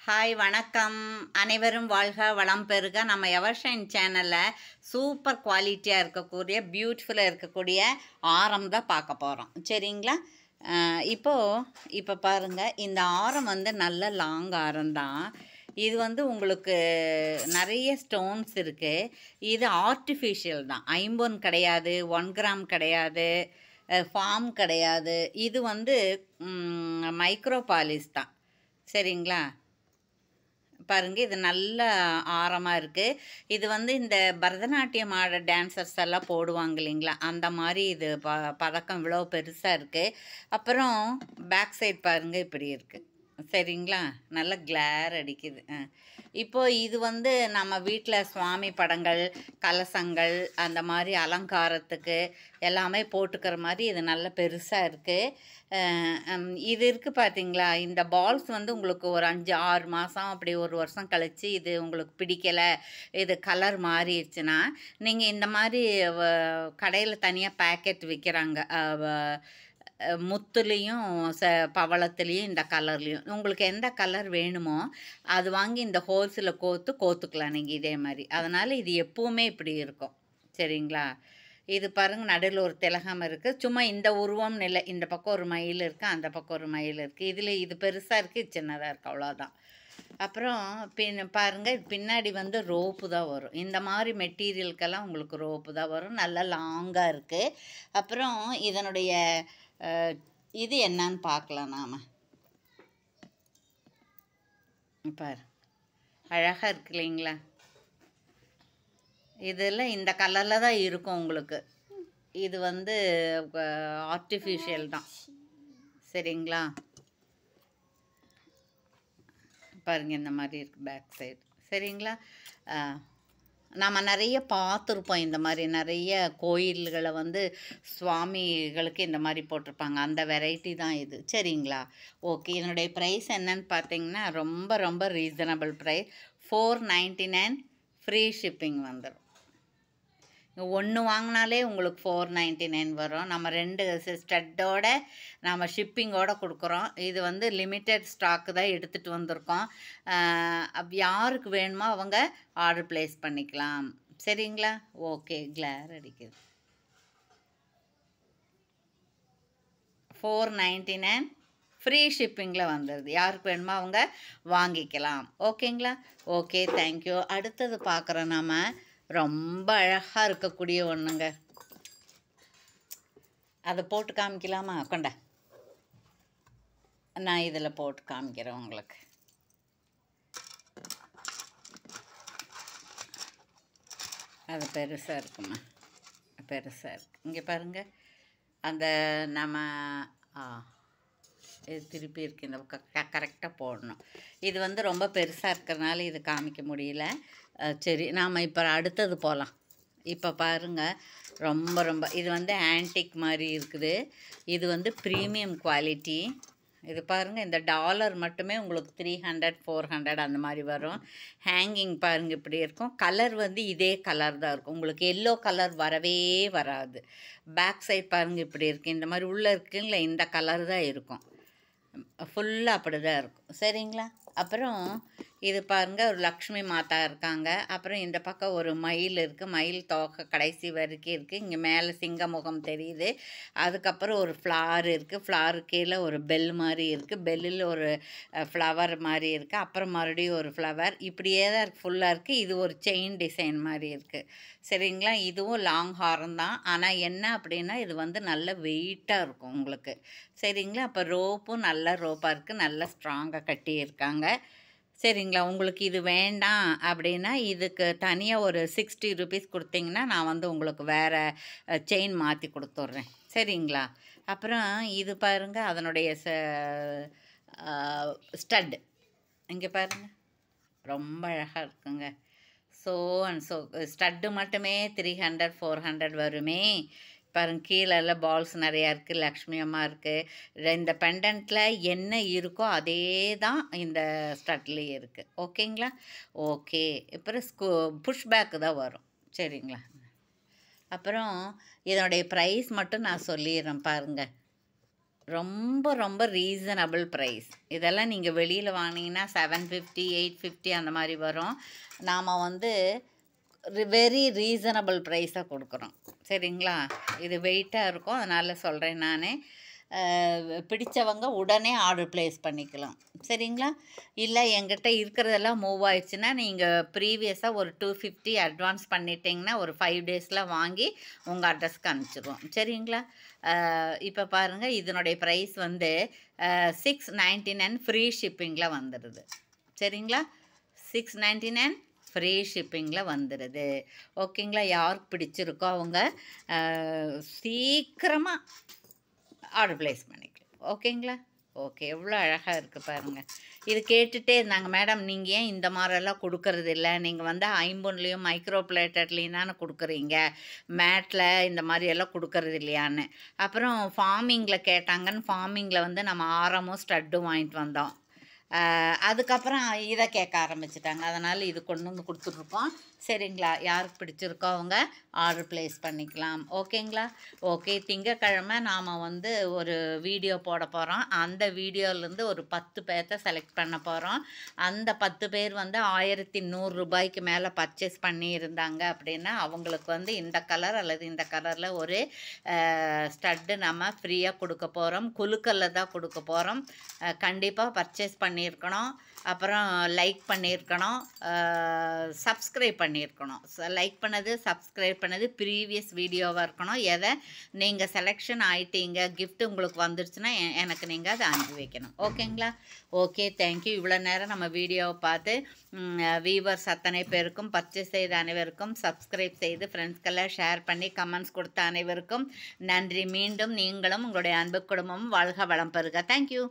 Hi வணக்கம். அனைவரும் வாழ்க வளம் பெறுக. நம்ம எவர்ஷைன் சேனலில் சூப்பர் குவாலிட்டியாக இருக்கக்கூடிய பியூட்டிஃபுல்லாக இருக்கக்கூடிய ஆரம் தான் பார்க்க போகிறோம். சரிங்களா? இப்போ பாருங்கள், இந்த ஆரம் வந்து நல்ல லாங் ஆரம் தான். இது வந்து உங்களுக்கு நிறைய ஸ்டோன்ஸ் இருக்குது. இது ஆர்டிஃபிஷியல் தான், ஐம்பொன் கிடையாது, 1 கிராம் கிடையாது, ஃபார்ம் கிடையாது. இது வந்து மைக்ரோ பாலிஷ் தான். சரிங்களா? பாருங்க, இது நல்ல ஆரமாக இருக்குது. இது வந்து இந்த பரதநாட்டியம் ஆட டான்சர்ஸ் எல்லாம் போடுவாங்க இல்லைங்களா, அந்த மாதிரி இது பதக்கம் இவ்வளோ பெருசாக இருக்குது. அப்புறம் பேக் சைட் பாருங்கள், இப்படி இருக்குது. சரிங்களா? நல்ல கிளார் அடிக்குது. இப்போது இது வந்து நம்ம வீட்டில் சுவாமி படங்கள், கலசங்கள், அந்த மாதிரி அலங்காரத்துக்கு எல்லாமே போட்டுக்கிற மாதிரி இது நல்ல பெருசாக இருக்குது. இது இருக்குது பார்த்தீங்களா, இந்த பால்ஸ் வந்து உங்களுக்கு ஒரு 5-6 மாதம் அப்படி 1 வருஷம் கழித்து இது உங்களுக்கு பிடிக்கலை, இது கலர் மாறிடுச்சுன்னா நீங்கள் இந்த மாதிரி கடையில் தனியாக பேக்கெட் விற்கிறாங்க. முத்துலேயும் பவளத்துலேயும் இந்த கலர்லேயும் உங்களுக்கு எந்த கலர் வேணுமோ அது வாங்கி இந்த ஹோல்ஸில் கோத்துக்கலாம் நீங்கள் இதே மாதிரி. அதனால் இது எப்போவுமே இப்படி இருக்கும். சரிங்களா? இது பாருங்கள், நடுவில் ஒரு திலகம் இருக்குது. சும்மா இந்த உருவம் இல்லை, இந்த பக்கம் ஒரு மயில் இருக்குது, அந்த பக்கம் ஒரு மயில் இருக்குது. இதில் இது பெருசாக இருக்குது, இது சின்னதாக இருக்குது, அவ்வளோதான். அப்புறம் பாருங்கள், பின்னாடி வந்து ரோப்பு தான் வரும். இந்த மாதிரி மெட்டீரியலுக்கெல்லாம் உங்களுக்கு ரோப்பு தான் வரும். நல்லா லாங்காக இருக்குது. அப்புறம் இதனுடைய இது என்னன்னு பார்க்கலாம். நாம் பாரு, அழகாக இருக்கு இல்லைங்களா? இதில் இந்த கலரில் தான் இருக்கும் உங்களுக்கு. இது வந்து ஆர்டிஃபிஷியல் தான். சரிங்களா? பாருங்கள், இந்த மாதிரி இருக்குது பேக் சைடு. சரிங்களா? நம்ம நிறைய பார்த்துருப்போம், இந்த மாதிரி நிறைய கோயில்களை வந்து சுவாமிகளுக்கு இந்த மாதிரி போட்டிருப்பாங்க. அந்த வெரைட்டி தான் இது. சரிங்களா? ஓகே. இதனுடைய ப்ரைஸ் என்னன்னு பார்த்தீங்கன்னா ரொம்ப ரொம்ப ரீசனபிள் ப்ரைஸ். 499 ஃப்ரீ ஷிப்பிங் வந்துடும். ஒன்று வாங்கினாலே உங்களுக்கு 499 வரும். நம்ம 2 ஸ்டட்டோட நம்ம ஷிப்பிங்கோடு கொடுக்குறோம். இது வந்து லிமிட்டட் ஸ்டாக்கு தான் எடுத்துகிட்டு வந்திருக்கோம். யாருக்கு வேணுமோ அவங்க ஆர்டர் ப்ளேஸ் பண்ணிக்கலாம். சரிங்களா? ஓகே. கிளார் அடிக்குது. 499 ஃப்ரீ ஷிப்பிங்கில் வந்துடுது. யாருக்கு வேணுமோ அவங்க வாங்கிக்கலாம். ஓகேங்களா? Okay, thank you. அடுத்தது பார்க்குறோம். நாம் ரொம்ப அழகாக இருக்கக்கூடிய ஒன்றுங்க. அதை போட்டு காமிக்கலாமா? கொண்ட நான் இதில் போட்டு காமிக்கிறேன் உங்களுக்கு. அது பெருசாக இருக்குமா? பெருசாக இருக்கு. இங்கே பாருங்கள், அந்த நம்ம இது திருப்பி இருக்குது, இந்த கரெக்டாக போடணும். இது வந்து ரொம்ப பெருசாக இருக்கிறதுனால இது காமிக்க முடியல. சரி, நாம் இப்போ அடுத்தது போகலாம். இப்போ பாருங்கள், ரொம்ப ரொம்ப இது வந்து ஆன்டிக் மாதிரி இருக்குது. இது வந்து ப்ரீமியம் குவாலிட்டி. இது பாருங்கள், இந்த டாலர் மட்டுமே உங்களுக்கு 300 400 அந்த மாதிரி வரும். ஹேங்கிங் பாருங்கள், இப்படி இருக்கும். கலர் வந்து இதே கலர் தான் இருக்கும். உங்களுக்கு எல்லோ கலர் வரவே வராது. பேக் சைட் பாருங்கள், இப்படி இருக்குது. இந்த மாதிரி உள்ளே இருக்குங்களா, இந்த கலர் தான் இருக்கும். ஃபுல்லாக அப்படி தான் இருக்கும். சரிங்களா? அப்புறம் இது பாருங்கள், ஒரு லக்ஷ்மி மாதா இருக்காங்க. அப்புறம் இந்த பக்கம் ஒரு மயில் இருக்குது. மயில் தோகை கடைசி வரைக்கும் இருக்குது. இங்கே மேலே சிங்க முகம் தெரியுது. அதுக்கப்புறம் ஒரு ஃப்ளார் இருக்குது. ஃப்ளாரு கீழே ஒரு பெல் மாதிரி இருக்குது. பெல்லில் ஒரு ஃப்ளவர் மாதிரி இருக்குது. அப்புறம் மறுபடியும் ஒரு ஃப்ளவர். இப்படியே தான் இருக்குது, ஃபுல்லாக இருக்குது. இது ஒரு செயின் டிசைன் மாதிரி இருக்குது. சரிங்களா? இதுவும் லாங் ஹாரம் தான். ஆனால் என்ன அப்படின்னா, இது வந்து நல்ல வெயிட்டாக இருக்கும் உங்களுக்கு. சரிங்களா? அப்போ ரோப்பும் நல்ல ரோப்பாக இருக்குது, நல்ல ஸ்ட்ராங்காக கட்டியிருக்காங்க. சரிங்களா? உங்களுக்கு இது வேண்டாம் அப்படின்னா இதுக்கு தனியாக ஒரு 60 ருபீஸ் கொடுத்தீங்கன்னா நான் வந்து உங்களுக்கு வேறு செயின் மாற்றி கொடுத்துட்றேன். சரிங்களா? அப்புறம் இது பாருங்கள், அதனுடைய ஸ்டட் இங்கே பாருங்கள், ரொம்ப அழகாக இருக்குங்க. ஸ்டட்டு மட்டுமே 300 400 வருமே. பாருங்கள், கீழே பால்ஸ் நிறையா இருக்குது, லக்ஷ்மி அம்மா இருக்குது. இந்த பெண்டன்ட்டில் என்ன இருக்கோ அதே தான் இந்த ஸ்டட்லேயே இருக்குது. ஓகேங்களா? ஓகே. அப்புறம் புஷ் பேக்கு தான் வரும். சரிங்களா? அப்புறம் இதனுடைய ப்ரைஸ் மட்டும் நான் சொல்லிடுறேன் பாருங்கள். ரொம்ப ரொம்ப ரீசனபிள் ப்ரைஸ். இதெல்லாம் நீங்கள் வெளியில் வாங்கினீங்கன்னா 750 850 அந்த மாதிரி வரும். நாம் வந்து வெரி ரீசனபிள் ப்ரைஸாக கொடுக்குறோம். சரிங்களா? இது வெயிட்டாக இருக்கும், அதனால் சொல்கிறேன் நான். பிடித்தவங்க உடனே ஆர்டர் ப்ளேஸ் பண்ணிக்கலாம். சரிங்களா? இல்லை என்கிட்ட இருக்கிறதெல்லாம் மூவ் ஆயிடுச்சுன்னா நீங்கள் ப்ரீவியஸாக ஒரு 250 அட்வான்ஸ் பண்ணிட்டீங்கன்னா ஒரு 5 டேஸில் வாங்கி உங்கள் அட்ரஸ்க்கு அனுப்பிச்சிடுவோம். சரிங்களா? இப்போ பாருங்கள், இதனுடைய ப்ரைஸ் வந்து 699 ஃப்ரீ ஷிப்பிங்கில் வந்துடுது. சரிங்களா? 699 ஃப்ரீ ஷிப்பிங்கில் வந்துடுது. ஓகேங்களா? யாருக்கு பிடிச்சிருக்கோ அவங்க சீக்கிரமாக ஆர்டர் ப்ளேஸ் பண்ணிக்கலாம். ஓகேங்களா? ஓகே, எவ்வளோ அழகாக இருக்குது பாருங்கள். இது கேட்டுகிட்டே இருந்தாங்க, மேடம் நீங்கள் ஏன் இந்த மாதிரிலாம் கொடுக்கறது இல்லை, நீங்கள் வந்து ஐம்பொன்லேயும் மைக்ரோ பிளேட்டட்லேயும் தானே கொடுக்குறீங்க, மேட்டில் இந்த மாதிரியெல்லாம் கொடுக்கறது இல்லையான்னு. அப்புறம் ஃபார்மிங்கில் கேட்டாங்கன்னு ஃபார்மிங்கில் வந்து நம்ம ஆரமும் ஸ்டட்டும் வாங்கிட்டு வந்தோம். அதுக்கப்புறம் இதை கேட்க ஆரம்பிச்சிட்டாங்க, அதனால் இது கொண்டு வந்து கொடுத்துட்ருக்கோம். சரிங்களா? யாருக்கு பிடிச்சிருக்கோ அவங்க ஆர்டர் ப்ளேஸ் பண்ணிக்கலாம். ஓகேங்களா? ஓகே, திங்கக்கிழமை நாம் வந்து ஒரு வீடியோ போட போகிறோம். அந்த வீடியோலேருந்து ஒரு 10 பேர்த்த செலக்ட் பண்ண போகிறோம். அந்த 10 பேர் வந்து 1100 ரூபாய்க்கு மேலே பர்ச்சேஸ் பண்ணியிருந்தாங்க அப்படின்னா அவங்களுக்கு வந்து இந்த கலர் அல்லது இந்த கலரில் ஒரு ஸ்டட்டு நம்ம ஃப்ரீயாக கொடுக்க போகிறோம். குலுக்கல்ல தான் கொடுக்க போகிறோம். கண்டிப்பாக பர்ச்சேஸ் பண்ணியிருக்கணும், அப்புறம் லைக் பண்ணியிருக்கணும், சப்ஸ்கிரைப் பண்ணியிருக்கணும். லைக் பண்ணது சப்ஸ்கிரைப் பண்ணது ப்ரீவியஸ் வீடியோவாக இருக்கணும். எதை நீங்கள் செலெக்ஷன் ஆகிட்டீங்க, கிஃப்ட் உங்களுக்கு வந்துருச்சுன்னா எனக்கு நீங்கள் அதை அனுப்பி வைக்கணும். ஓகேங்களா? Okay, thank you. இவ்வளோ நேரம் நம்ம வீடியோவை பார்த்து வீவர்ஸ் அத்தனை பேருக்கும், பர்ச்சேஸ் செய்த அனைவருக்கும், சப்ஸ்கிரைப் செய்து ஃப்ரெண்ட்ஸ்கெல்லாம் ஷேர் பண்ணி கமெண்ட்ஸ் கொடுத்த அனைவருக்கும் நன்றி. மீண்டும் நீங்களும் உங்களுடைய அன்பு குடும்பமும் வாழ்க வளம் பெறுக. தேங்க்யூ.